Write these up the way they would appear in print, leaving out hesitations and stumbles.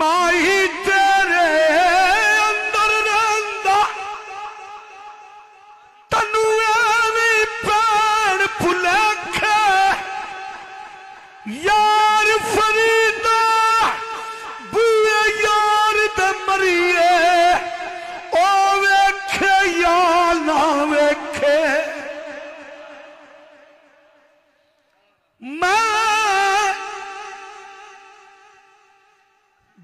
مائی تیرے اندر رہندا تنو ایویں پین بھلیکھے یار فریدا بوئے یار دے مریے او ویکھے یا نہ ویکھے میں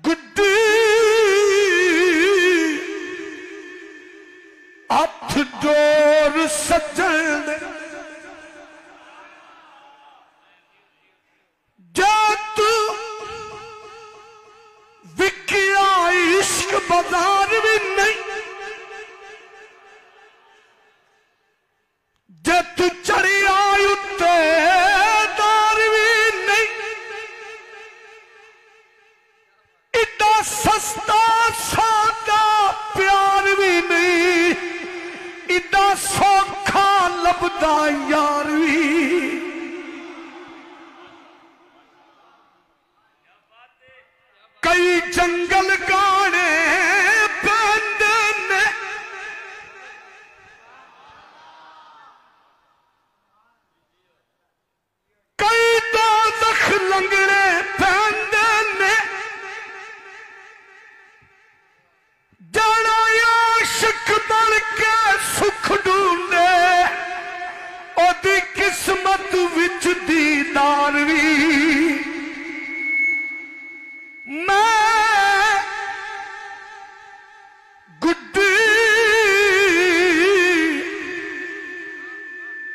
گڈی ہتھ ڈور سجن جت وکیا عشق بازار بھی نہیں جت چڑھی آئی اتے دار بھی نہیں ایڈا سستا سادہ پیار بھی نہیں ایڈا سوکھا لبدا یار بھی کئی جنگل گانے پیندے نے کئی دوزخ لنگڑے پیندے نے جڑا عاشق بن کے سکھ ڈھونڈے او دی قسمت وچ دیدار وی میں گڈی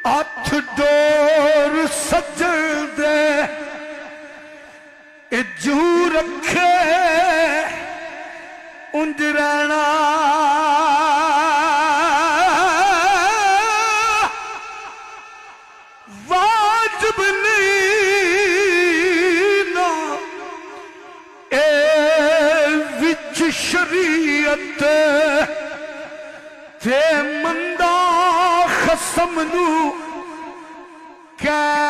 ہتھ ڈور سجن دے اے جو رکھے انج رہنا واجب نہیں نا اے وچ شریعت تے مندہ خصم نو کہنا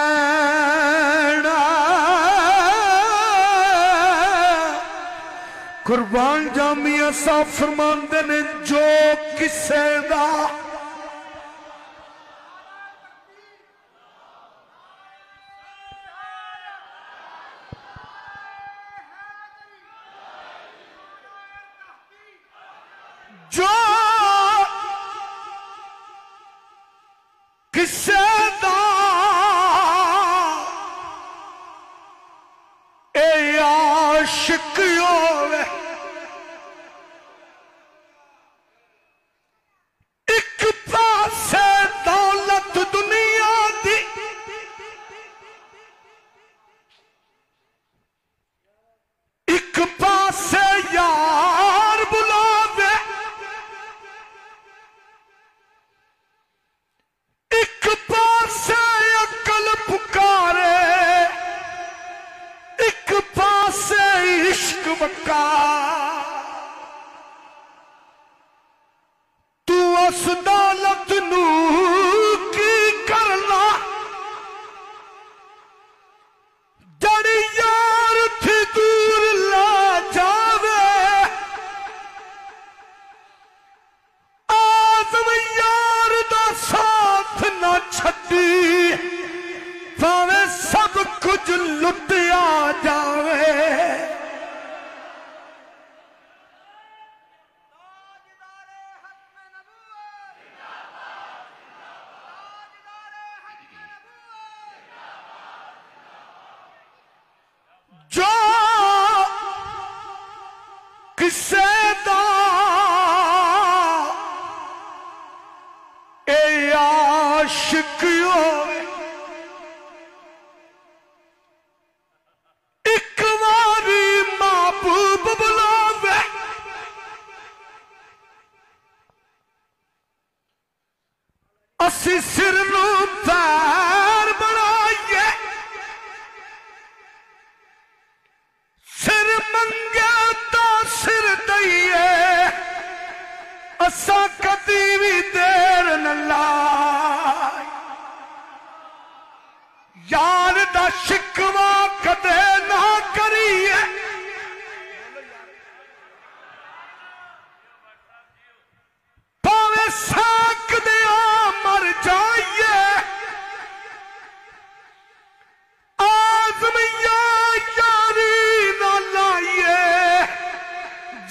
قربان جامعہ صاحب فرماندے نے جو کسے دا جو کسے دا اے عاشق ہوئے ایک پاسے دولت دنیا دی ایک پاسے یار بلاوے ایک پاسے عقل پکارے ایک پاسے عشق وکا تو اس دولت نو کی کرنا جڑی یار تھی دور لا جاوے آزم یار دا ساتھ نہ چھٹی پاوے سب کچھ لٹیا جاوے جو کسے دا اے عاشق ہوئے ایک واری محبوب بلاوے اسی سر نو پیر بنائیے سر منگے تو سر دئیے اسا کدی بھی دیر نہ لائی یار دا شکوا کدے نہ کریے ساکھ دیا مر جائیے آزمیا یاری نہ لائیے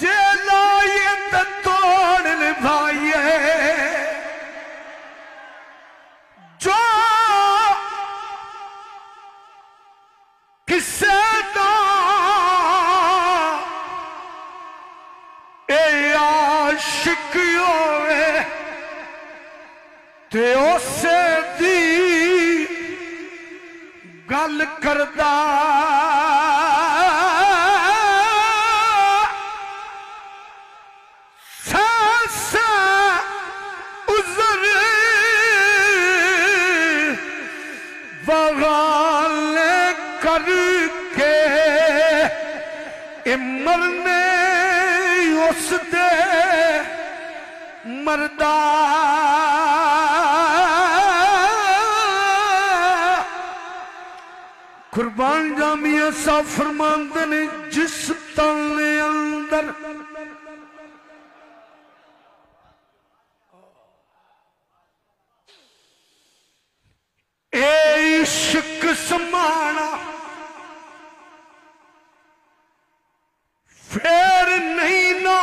جے لائیے تو توڑ نبھائیے جو کسے دا اے عاشق ہوئے تے اسے دی گل کردہ ساسا عذر وغال کر کے مرنے اس دے مردہ قربان جامعہ سا فرماندے نے جس تانے اندر اے عشق سمانا پھر نہیں نا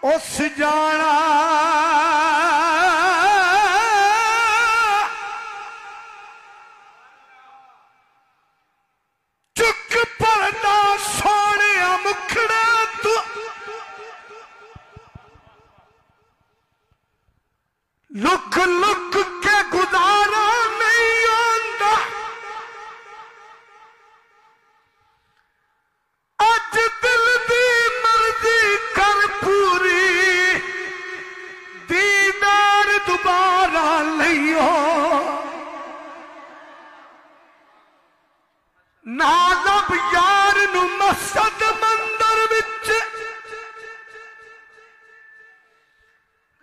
اس جانا چک پردہ سونے مکھڑا تو لک لک کے گزارا نہیں آندا اج دل دی مرضی کر پوری دیدار دوبارہ نہیں ہو نالب یار نو مسجد مندر وچ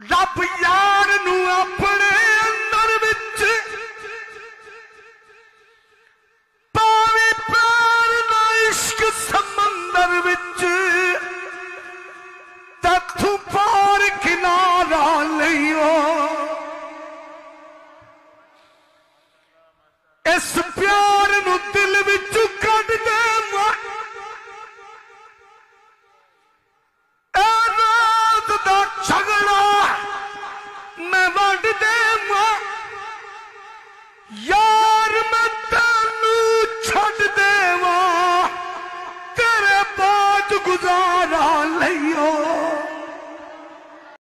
رب یار نو اپنے اندر وچ پاوی پیار نہ عشق سمندر وچ تتھوں پار کنارہ لئیو اس پیار